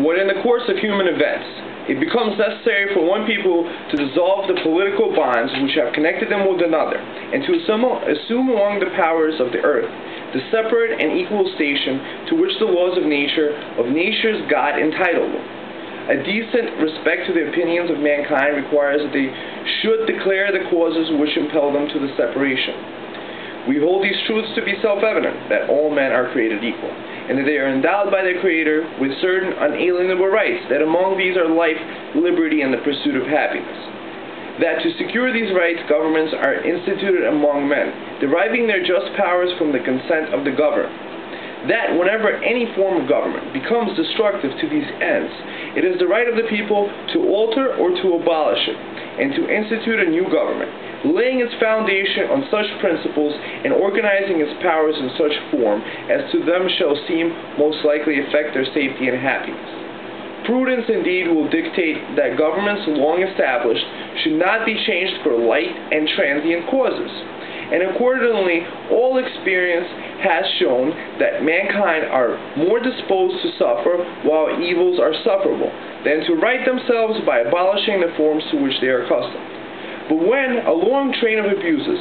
when in the course of human events it becomes necessary for one people to dissolve the political bonds which have connected them with another, and to assume among the powers of the earth the separate and equal station to which the laws of nature's God entitle them. A decent respect to the opinions of mankind requires that they should declare the causes which impel them to the separation. We hold these truths to be self-evident, that all men are created equal, and that they are endowed by their Creator with certain unalienable rights, that among these are life, liberty, and the pursuit of happiness. That to secure these rights, governments are instituted among men, deriving their just powers from the consent of the governed. That whenever any form of government becomes destructive to these ends, it is the right of the people to alter or to abolish it, and to institute a new government, laying its foundation on such principles and organizing its powers in such form as to them shall seem most likely affect their safety and happiness. Prudence indeed will dictate that governments long established should not be changed for light and transient causes, and accordingly all experience has shown that mankind are more disposed to suffer while evils are sufferable than to right themselves by abolishing the forms to which they are accustomed. But when a long train of abuses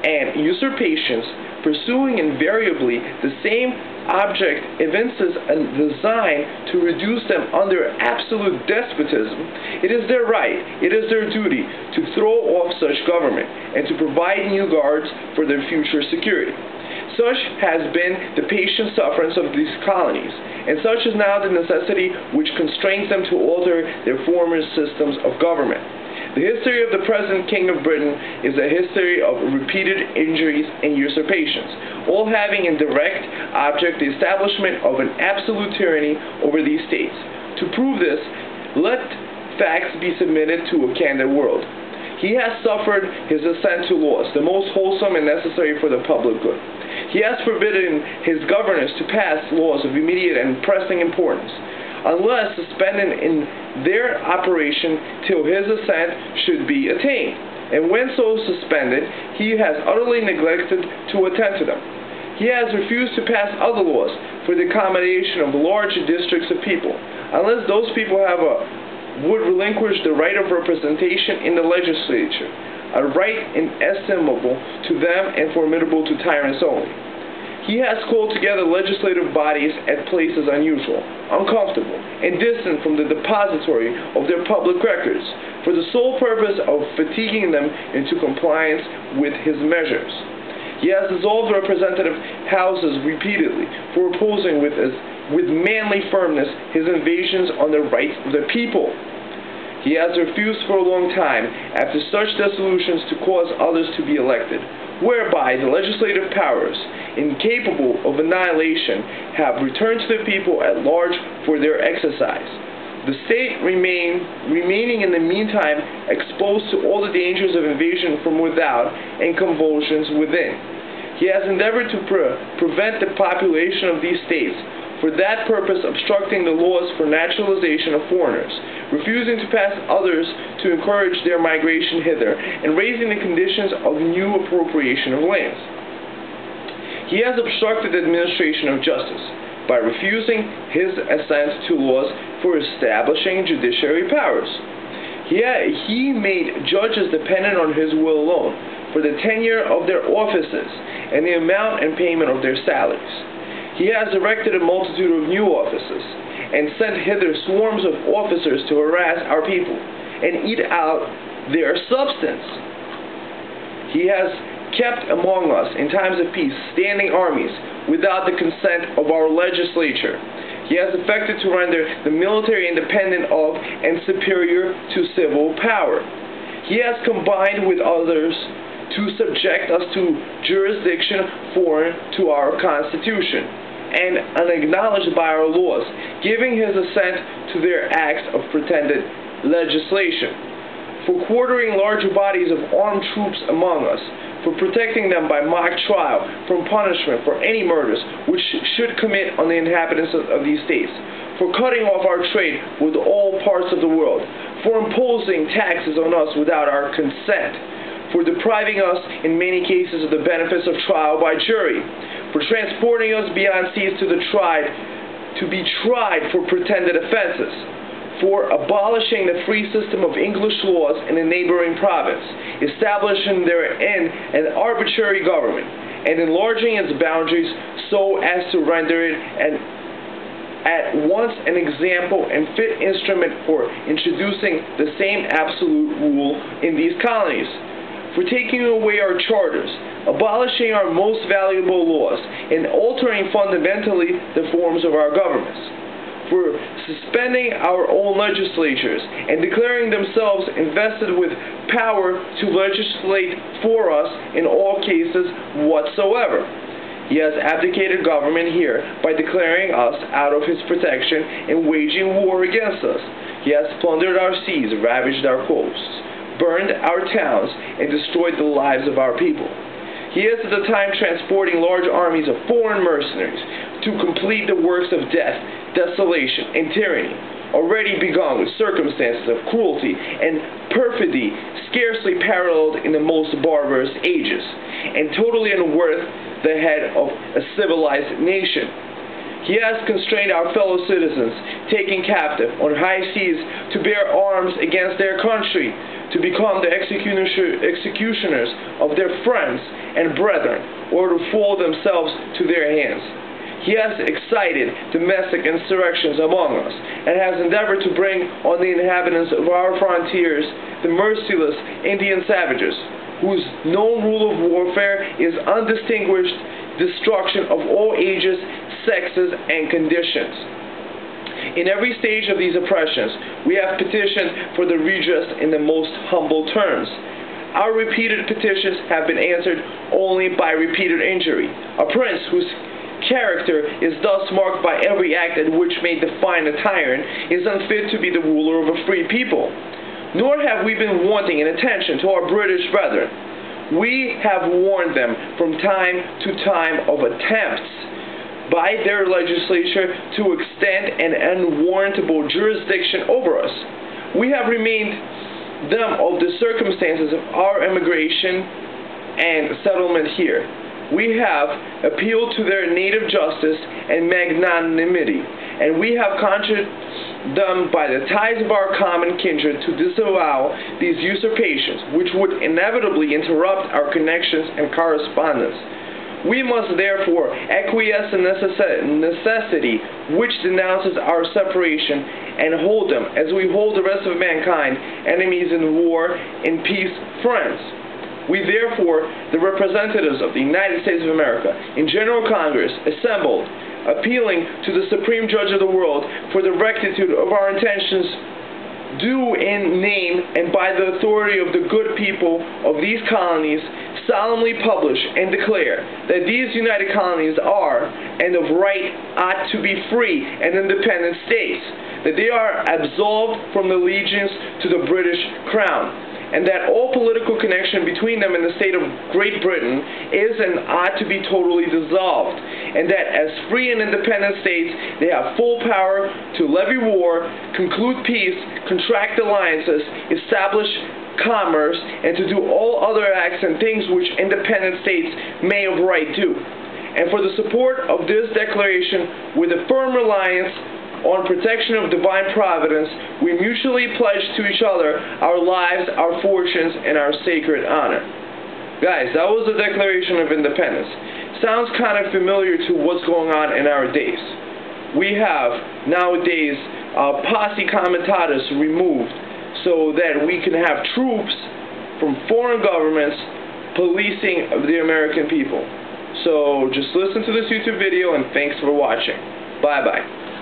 and usurpations, pursuing invariably the same object, evinces a design to reduce them under absolute despotism, it is their right, it is their duty to throw off such government and to provide new guards for their future security. Such has been the patient sufferance of these colonies, and such is now the necessity which constrains them to alter their former systems of government. The history of the present King of Britain is a history of repeated injuries and usurpations, all having in direct object the establishment of an absolute tyranny over these states. To prove this, let facts be submitted to a candid world. He has suffered his assent to laws, the most wholesome and necessary for the public good. He has forbidden his governors to pass laws of immediate and pressing importance, unless suspended in their operation till his assent should be attained. And when so suspended, he has utterly neglected to attend to them. He has refused to pass other laws for the accommodation of large districts of people, unless those people would relinquish the right of representation in the legislature, a right inestimable to them and formidable to tyrants only. He has called together legislative bodies at places unusual, uncomfortable, and distant from the depository of their public records, for the sole purpose of fatiguing them into compliance with his measures. He has dissolved representative houses repeatedly for opposing with manly firmness his invasions on the rights of the people. He has refused for a long time, after such dissolutions, to cause others to be elected, whereby the legislative powers, incapable of annihilation, have returned to the people at large for their exercise. The state remaining in the meantime exposed to all the dangers of invasion from without and convulsions within. He has endeavored to prevent the population of these states, for that purpose obstructing the laws for naturalization of foreigners, refusing to pass others to encourage their migration hither, and raising the conditions of new appropriation of lands. He has obstructed the administration of justice by refusing his assent to laws for establishing judiciary powers. He made judges dependent on his will alone for the tenure of their offices and the amount and payment of their salaries. He has erected a multitude of new offices, and sent hither swarms of officers to harass our people, and eat out their substance. He has kept among us, in times of peace, standing armies, without the consent of our legislature. He has effected to render the military independent of, and superior to civil power. He has combined with others to subject us to jurisdiction foreign to our Constitution, and unacknowledged by our laws, giving his assent to their acts of pretended legislation, for quartering larger bodies of armed troops among us, for protecting them by mock trial from punishment for any murders which should commit on the inhabitants of these states, for cutting off our trade with all parts of the world, for imposing taxes on us without our consent, for depriving us in many cases of the benefits of trial by jury, for transporting us beyond seas to the tried to be tried for pretended offenses, for abolishing the free system of English laws in a neighboring province, establishing therein an arbitrary government, and enlarging its boundaries so as to render it at once an example and fit instrument for introducing the same absolute rule in these colonies, for taking away our charters, abolishing our most valuable laws, and altering fundamentally the forms of our governments, for suspending our own legislatures and declaring themselves invested with power to legislate for us in all cases whatsoever. He has abdicated government here by declaring us out of his protection and waging war against us. He has plundered our seas, ravaged our coasts, burned our towns, and destroyed the lives of our people. He is at the time transporting large armies of foreign mercenaries to complete the works of death, desolation, and tyranny, already begun with circumstances of cruelty and perfidy scarcely paralleled in the most barbarous ages, and totally unworth the head of a civilized nation. He has constrained our fellow citizens, taken captive on high seas to bear arms against their country, to become the executioners of their friends and brethren, or to fall themselves to their hands. He has excited domestic insurrections among us, and has endeavored to bring on the inhabitants of our frontiers the merciless Indian savages, whose known rule of warfare is undistinguished destruction of all ages, sexes, and conditions. In every stage of these oppressions, we have petitioned for the redress in the most humble terms. Our repeated petitions have been answered only by repeated injury. A prince whose character is thus marked by every act at which may define a tyrant is unfit to be the ruler of a free people. Nor have we been wanting in attention to our British brethren. We have warned them from time to time of attempts by their legislature to extend an unwarrantable jurisdiction over us. We have reminded them of the circumstances of our immigration and settlement here. We have appealed to their native justice and magnanimity, and we have conjured them by the ties of our common kindred to disavow these usurpations, which would inevitably interrupt our connections and correspondence. We must therefore acquiesce in necessity which denounces our separation, and hold them, as we hold the rest of mankind, enemies in war, in peace, friends. We therefore, the representatives of the United States of America, in General Congress, assembled, appealing to the Supreme Judge of the world for the rectitude of our intentions, do in name and by the authority of the good people of these colonies, solemnly publish and declare that these united colonies are, and of right ought to be free and independent states, that they are absolved from allegiance to the British Crown, and that all political connection between them and the state of Great Britain is and ought to be totally dissolved, and that as free and independent states they have full power to levy war, conclude peace, contract alliances, establish commerce, and to do all other acts and things which independent states may of right do. And for the support of this declaration, with a firm reliance on protection of divine providence, we mutually pledge to each other our lives, our fortunes, and our sacred honor. Guys, that was the Declaration of Independence. Sounds kind of familiar to what's going on in our days. We have, nowadays, posse comitatus removed so that we can have troops from foreign governments policing the American people. So just listen to this YouTube video, and thanks for watching. Bye-bye.